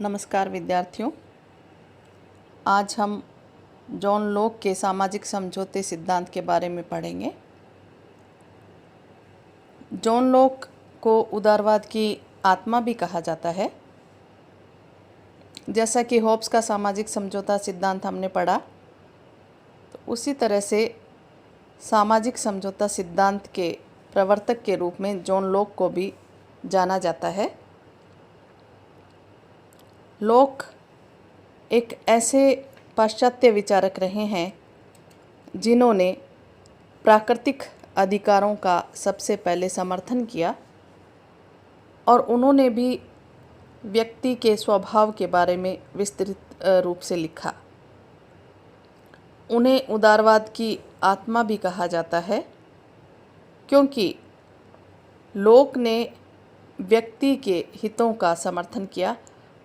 नमस्कार विद्यार्थियों। आज हम जॉन लॉक के सामाजिक समझौते सिद्धांत के बारे में पढ़ेंगे। जॉन लॉक को उदारवाद की आत्मा भी कहा जाता है। जैसा कि होब्स का सामाजिक समझौता सिद्धांत हमने पढ़ा, तो उसी तरह से सामाजिक समझौता सिद्धांत के प्रवर्तक के रूप में जॉन लॉक को भी जाना जाता है। लॉक एक ऐसे पाश्चात्य विचारक रहे हैं जिन्होंने प्राकृतिक अधिकारों का सबसे पहले समर्थन किया और उन्होंने भी व्यक्ति के स्वभाव के बारे में विस्तृत रूप से लिखा। उन्हें उदारवाद की आत्मा भी कहा जाता है क्योंकि लॉक ने व्यक्ति के हितों का समर्थन किया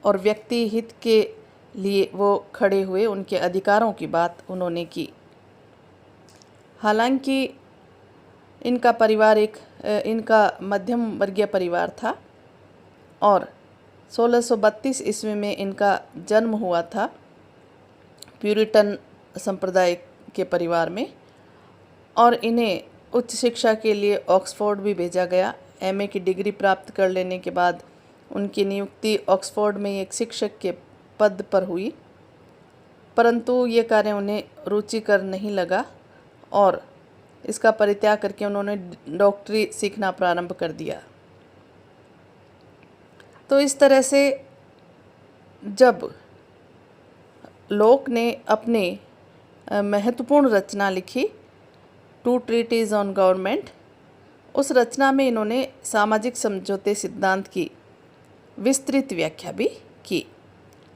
और व्यक्ति हित के लिए वो खड़े हुए, उनके अधिकारों की बात उन्होंने की। हालांकि इनका मध्यम वर्गीय परिवार था और 1632 ईस्वी में इनका जन्म हुआ था प्यूरिटन संप्रदाय के परिवार में, और इन्हें उच्च शिक्षा के लिए ऑक्सफोर्ड भी भेजा गया। एमए की डिग्री प्राप्त कर लेने के बाद उनकी नियुक्ति ऑक्सफोर्ड में एक शिक्षक के पद पर हुई, परंतु ये कार्य उन्हें रुचिकर नहीं लगा और इसका परित्याग करके उन्होंने डॉक्टरी सीखना प्रारंभ कर दिया। तो इस तरह से जब लॉक ने अपने महत्वपूर्ण रचना लिखी, टू ट्रीटीज ऑन गवर्नमेंट, उस रचना में इन्होंने सामाजिक समझौते सिद्धांत की विस्तृत व्याख्या भी की।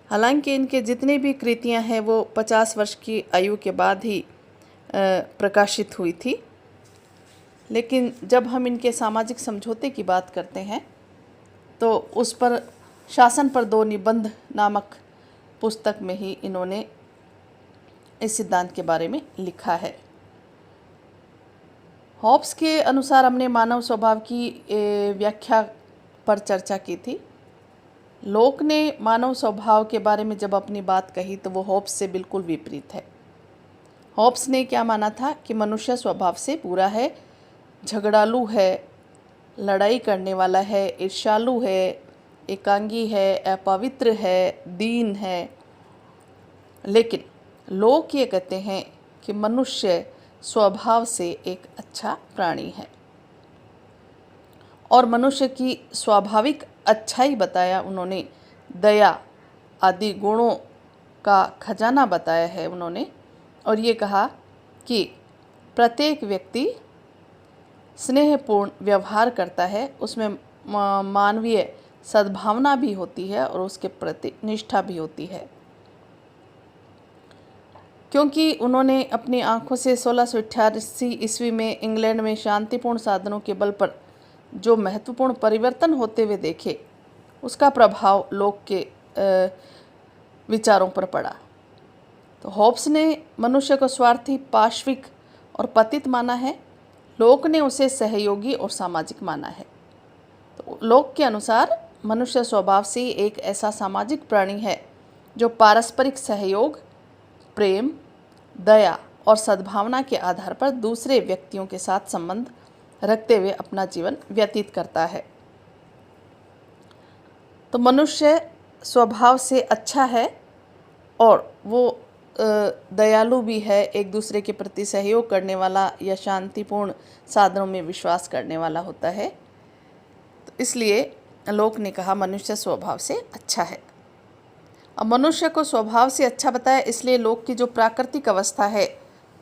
हालांकि इनके जितनी भी कृतियां हैं वो 50 वर्ष की आयु के बाद ही प्रकाशित हुई थी, लेकिन जब हम इनके सामाजिक समझौते की बात करते हैं तो उस पर शासन पर 2 निबंध नामक पुस्तक में ही इन्होंने इस सिद्धांत के बारे में लिखा है। होब्स के अनुसार हमने मानव स्वभाव की व्याख्या पर चर्चा की थी। लॉक ने मानव स्वभाव के बारे में जब अपनी बात कही तो वो होब्स से बिल्कुल विपरीत है। होब्स ने क्या माना था कि मनुष्य स्वभाव से बुरा है, झगड़ालू है, लड़ाई करने वाला है, ईर्ष्यालु है, एकांगी है, अपवित्र है, दीन है। लेकिन लॉक ये कहते हैं कि मनुष्य स्वभाव से एक अच्छा प्राणी है और मनुष्य की स्वाभाविक अच्छाई बताया उन्होंने, दया आदि गुणों का खजाना बताया है उन्होंने, और ये कहा कि प्रत्येक व्यक्ति स्नेहपूर्ण व्यवहार करता है, उसमें मानवीय सद्भावना भी होती है और उसके प्रति निष्ठा भी होती है। क्योंकि उन्होंने अपनी आंखों से 1688 ईस्वी में इंग्लैंड में शांतिपूर्ण साधनों के बल पर जो महत्वपूर्ण परिवर्तन होते हुए देखे, उसका प्रभाव लॉक के विचारों पर पड़ा। तो होब्स ने मनुष्य को स्वार्थी, पाशविक और पतित माना है। लॉक ने उसे सहयोगी और सामाजिक माना है। तो लॉक के अनुसार मनुष्य स्वभाव से एक ऐसा सामाजिक प्राणी है जो पारस्परिक सहयोग, प्रेम, दया और सद्भावना के आधार पर दूसरे व्यक्तियों के साथ संबंध रखते हुए अपना जीवन व्यतीत करता है। तो मनुष्य स्वभाव से अच्छा है और वो दयालु भी है, एक दूसरे के प्रति सहयोग करने वाला या शांतिपूर्ण साधनों में विश्वास करने वाला होता है। तो इसलिए लॉक ने कहा मनुष्य स्वभाव से अच्छा है। अब मनुष्य को स्वभाव से अच्छा बताया, इसलिए लॉक की जो प्राकृतिक अवस्था है,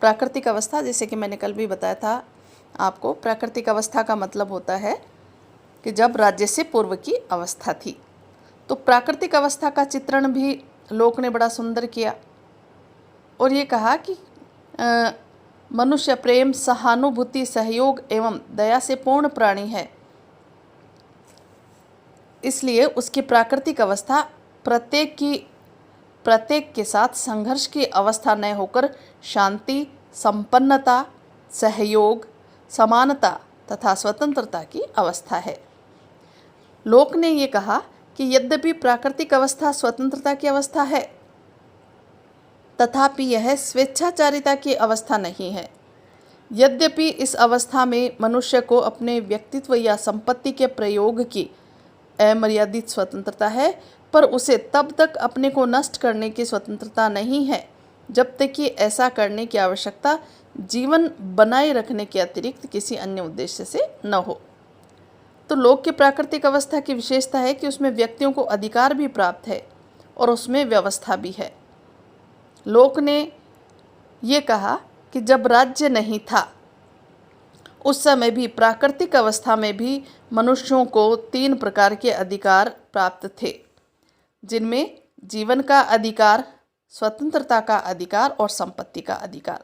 प्राकृतिक अवस्था जैसे कि मैंने कल भी बताया था आपको, प्राकृतिक अवस्था का मतलब होता है कि जब राज्य से पूर्व की अवस्था थी। तो प्राकृतिक अवस्था का चित्रण भी लॉक ने बड़ा सुंदर किया और ये कहा कि मनुष्य प्रेम, सहानुभूति, सहयोग एवं दया से पूर्ण प्राणी है। इसलिए उसकी प्राकृतिक अवस्था प्रत्येक के साथ संघर्ष की अवस्था न होकर शांति, संपन्नता, सहयोग, समानता तथा स्वतंत्रता की अवस्था है। लॉक ने ये कहा कि यद्यपि प्राकृतिक अवस्था स्वतंत्रता की अवस्था है, तथापि यह स्वेच्छाचारिता की अवस्था नहीं है। यद्यपि इस अवस्था में मनुष्य को अपने व्यक्तित्व या संपत्ति के प्रयोग की अमर्यादित स्वतंत्रता है, पर उसे तब तक अपने को नष्ट करने की स्वतंत्रता नहीं है जब तक कि ऐसा करने की आवश्यकता जीवन बनाए रखने के अतिरिक्त किसी अन्य उद्देश्य से न हो। तो लोक की प्राकृतिक अवस्था की विशेषता है कि उसमें व्यक्तियों को अधिकार भी प्राप्त है और उसमें व्यवस्था भी है। लोक ने ये कहा कि जब राज्य नहीं था उस समय भी प्राकृतिक अवस्था में भी मनुष्यों को 3 प्रकार के अधिकार प्राप्त थे, जिनमें जीवन का अधिकार, स्वतंत्रता का अधिकार और संपत्ति का अधिकार।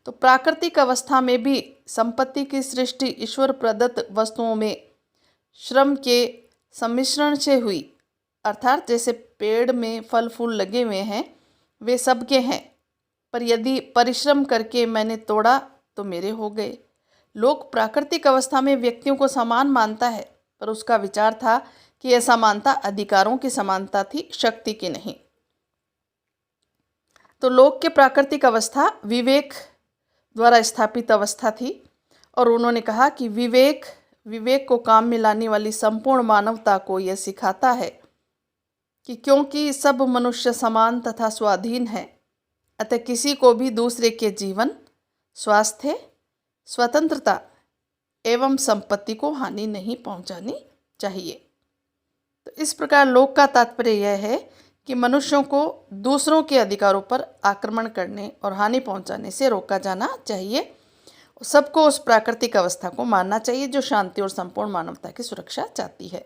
तो प्राकृतिक अवस्था में भी संपत्ति की सृष्टि ईश्वर प्रदत्त वस्तुओं में श्रम के सम्मिश्रण से हुई, अर्थात जैसे पेड़ में फल फूल लगे हुए हैं वे सबके हैं, पर यदि परिश्रम करके मैंने तोड़ा तो मेरे हो गए। लोक प्राकृतिक अवस्था में व्यक्तियों को समान मानता है, पर उसका विचार था कि यह समानता अधिकारों की समानता थी, शक्ति की नहीं। तो लोक के प्राकृतिक अवस्था विवेक द्वारा स्थापित अवस्था थी और उन्होंने कहा कि विवेक को काम में लाने वाली संपूर्ण मानवता को यह सिखाता है कि क्योंकि सब मनुष्य समान तथा स्वाधीन है, अतः किसी को भी दूसरे के जीवन, स्वास्थ्य, स्वतंत्रता एवं संपत्ति को हानि नहीं पहुंचानी चाहिए। तो इस प्रकार लोक का तात्पर्य यह है कि मनुष्यों को दूसरों के अधिकारों पर आक्रमण करने और हानि पहुंचाने से रोका जाना चाहिए। सबको उस प्राकृतिक अवस्था को मानना चाहिए जो शांति और संपूर्ण मानवता की सुरक्षा चाहती है।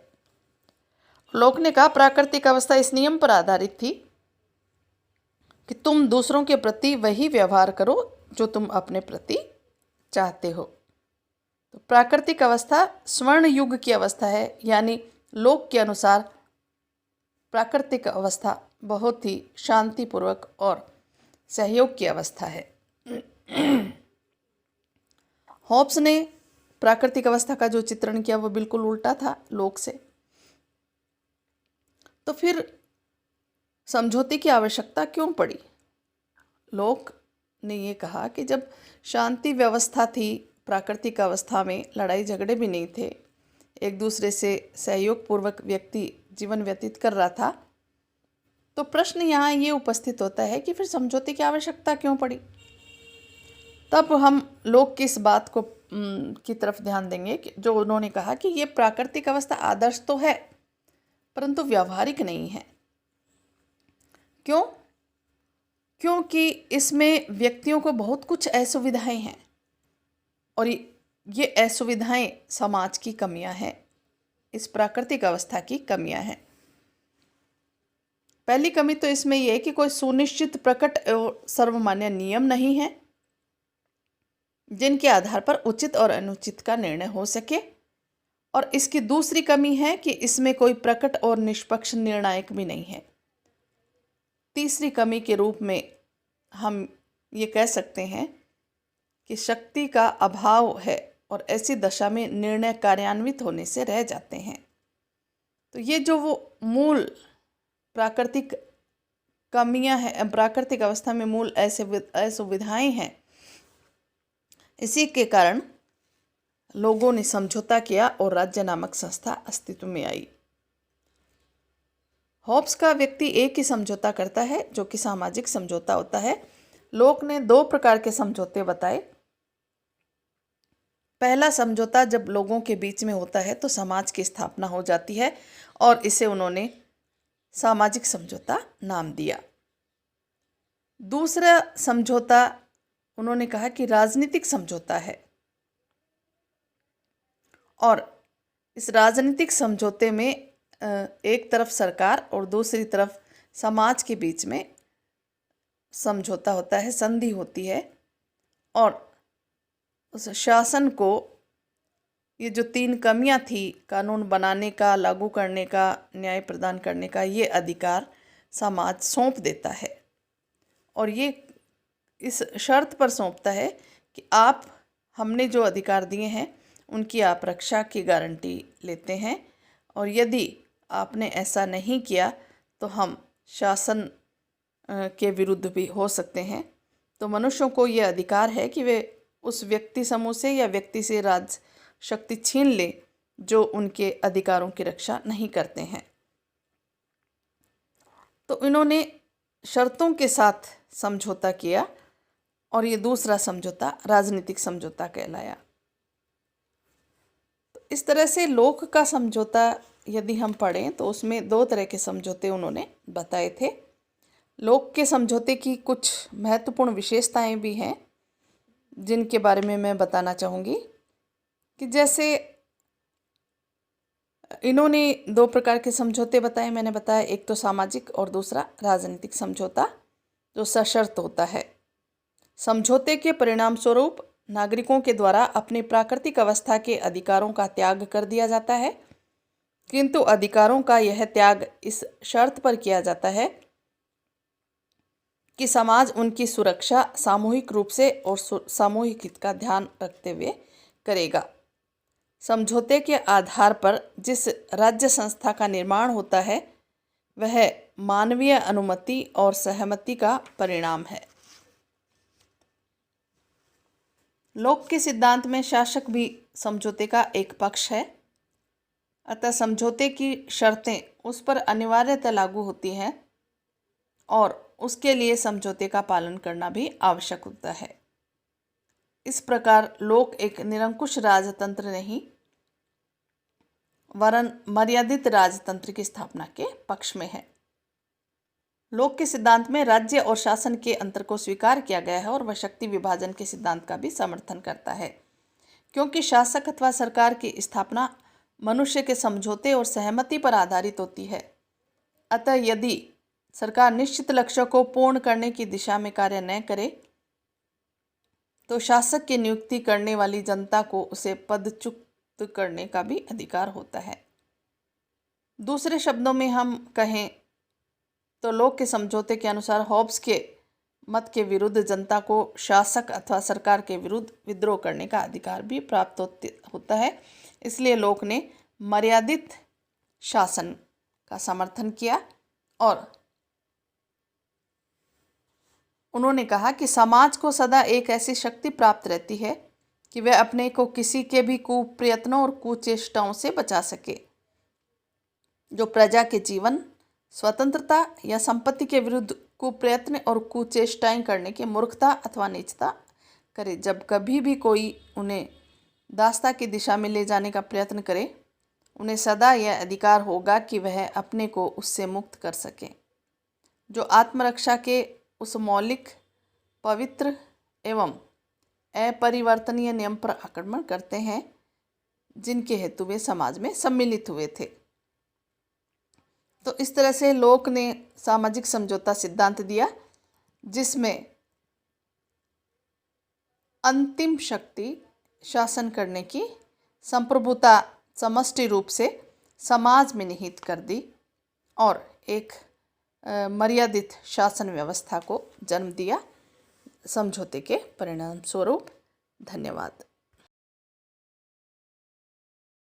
लोक ने कहा प्राकृतिक अवस्था इस नियम पर आधारित थी कि तुम दूसरों के प्रति वही व्यवहार करो जो तुम अपने प्रति चाहते हो। तो प्राकृतिक अवस्था स्वर्ण युग की अवस्था है, यानी लोक के अनुसार प्राकृतिक अवस्था बहुत ही शांतिपूर्वक और सहयोग की अवस्था है। हॉब्स ने प्राकृतिक अवस्था का जो चित्रण किया वो बिल्कुल उल्टा था लोक से। तो फिर समझौते की आवश्यकता क्यों पड़ी? लोक ने ये कहा कि जब शांति व्यवस्था थी, प्राकृतिक अवस्था में लड़ाई झगड़े भी नहीं थे, एक दूसरे से सहयोग पूर्वक व्यक्ति जीवन व्यतीत कर रहा था, तो प्रश्न यहाँ ये उपस्थित होता है कि फिर समझौते की आवश्यकता क्यों पड़ी? तब हम लोक की इस बात को की तरफ ध्यान देंगे कि जो उन्होंने कहा कि ये प्राकृतिक अवस्था आदर्श तो है परंतु व्यावहारिक नहीं है। क्यों? क्योंकि इसमें व्यक्तियों को बहुत कुछ असुविधाएं हैं और ये असुविधाएं समाज की कमियां हैं, इस प्राकृतिक अवस्था की कमियां हैं। पहली कमी तो इसमें यह है कि कोई सुनिश्चित, प्रकट और सर्वमान्य नियम नहीं है जिनके आधार पर उचित और अनुचित का निर्णय हो सके। और इसकी दूसरी कमी है कि इसमें कोई प्रकट और निष्पक्ष निर्णायक भी नहीं है। तीसरी कमी के रूप में हम ये कह सकते हैं कि शक्ति का अभाव है और ऐसी दशा में निर्णय कार्यान्वित होने से रह जाते हैं। तो ये जो वो मूल प्राकृतिक कमियां हैं, प्राकृतिक अवस्था में मूल असुविधाएं हैं, इसी के कारण लोगों ने समझौता किया और राज्य नामक संस्था अस्तित्व में आई। हॉब्स का व्यक्ति एक ही समझौता करता है जो कि सामाजिक समझौता होता है। लोक ने 2 प्रकार के समझौते बताए। पहला समझौता जब लोगों के बीच में होता है तो समाज की स्थापना हो जाती है और इसे उन्होंने सामाजिक समझौता नाम दिया। दूसरा समझौता उन्होंने कहा कि राजनीतिक समझौता है और इस राजनीतिक समझौते में एक तरफ सरकार और दूसरी तरफ समाज के बीच में समझौता होता है, संधि होती है और उस शासन को ये जो 3 कमियां थी, कानून बनाने का, लागू करने का, न्याय प्रदान करने का, ये अधिकार समाज सौंप देता है और ये इस शर्त पर सौंपता है कि आप हमने जो अधिकार दिए हैं उनकी आप रक्षा की गारंटी लेते हैं और यदि आपने ऐसा नहीं किया तो हम शासन के विरुद्ध भी हो सकते हैं। तो मनुष्यों को ये अधिकार है कि वे उस व्यक्ति समूह से या व्यक्ति से राज शक्ति छीन ले जो उनके अधिकारों की रक्षा नहीं करते हैं। तो इन्होंने शर्तों के साथ समझौता किया और ये दूसरा समझौता राजनीतिक समझौता कहलाया। तो इस तरह से लोक का समझौता यदि हम पढ़ें तो उसमें दो तरह के समझौते उन्होंने बताए थे। लोक के समझौते की कुछ महत्वपूर्ण विशेषताएं भी हैं जिनके बारे में मैं बताना चाहूँगी कि जैसे इन्होंने दो प्रकार के समझौते बताए। मैंने बताया एक तो सामाजिक और दूसरा राजनीतिक समझौता जो सशर्त होता है। समझौते के परिणाम स्वरूप नागरिकों के द्वारा अपनी प्राकृतिक अवस्था के अधिकारों का त्याग कर दिया जाता है, किंतु अधिकारों का यह त्याग इस शर्त पर किया जाता है कि समाज उनकी सुरक्षा सामूहिक रूप से और सामूहिक हित का ध्यान रखते हुए करेगा। समझौते के आधार पर जिस राज्य संस्था का निर्माण होता है वह मानवीय अनुमति और सहमति का परिणाम है। लोक के सिद्धांत में शासक भी समझौते का एक पक्ष है, अतः समझौते की शर्तें उस पर अनिवार्यतः लागू होती हैं और उसके लिए समझौते का पालन करना भी आवश्यक होता है। इस प्रकार लोक एक निरंकुश राजतंत्र नहीं वरन मर्यादित राजतंत्र की स्थापना के पक्ष में है। लोक के सिद्धांत में राज्य और शासन के अंतर को स्वीकार किया गया है और वह शक्ति विभाजन के सिद्धांत का भी समर्थन करता है, क्योंकि शासक अथवा सरकार की स्थापना मनुष्य के समझौते और सहमति पर आधारित होती है। अतः यदि सरकार निश्चित लक्ष्य को पूर्ण करने की दिशा में कार्य न करे तो शासक की नियुक्ति करने वाली जनता को उसे पदच्युत करने का भी अधिकार होता है। दूसरे शब्दों में हम कहें तो लोक के समझौते के अनुसार हॉब्स के मत के विरुद्ध जनता को शासक अथवा सरकार के विरुद्ध विद्रोह करने का अधिकार भी प्राप्त होता है। इसलिए लोक ने मर्यादित शासन का समर्थन किया और उन्होंने कहा कि समाज को सदा एक ऐसी शक्ति प्राप्त रहती है कि वह अपने को किसी के भी कुप्रयत्नों और कुचेष्टाओं से बचा सके, जो प्रजा के जीवन, स्वतंत्रता या संपत्ति के विरुद्ध कुप्रयत्न और कुचेष्टाएं करने की मूर्खता अथवा नीचता करे। जब कभी भी कोई उन्हें दासता की दिशा में ले जाने का प्रयत्न करे, उन्हें सदा यह अधिकार होगा कि वह अपने को उससे मुक्त कर सकें। जो आत्मरक्षा के उस मौलिक, पवित्र एवं अपरिवर्तनीय नियम पर आक्रमण करते हैं जिनके हेतु वे समाज में सम्मिलित हुए थे। तो इस तरह से लोक ने सामाजिक समझौता सिद्धांत दिया जिसमें अंतिम शक्ति शासन करने की संप्रभुता समष्टि रूप से समाज में निहित कर दी और एक मर्यादित शासन व्यवस्था को जन्म दिया समझौते के परिणाम स्वरूप। धन्यवाद।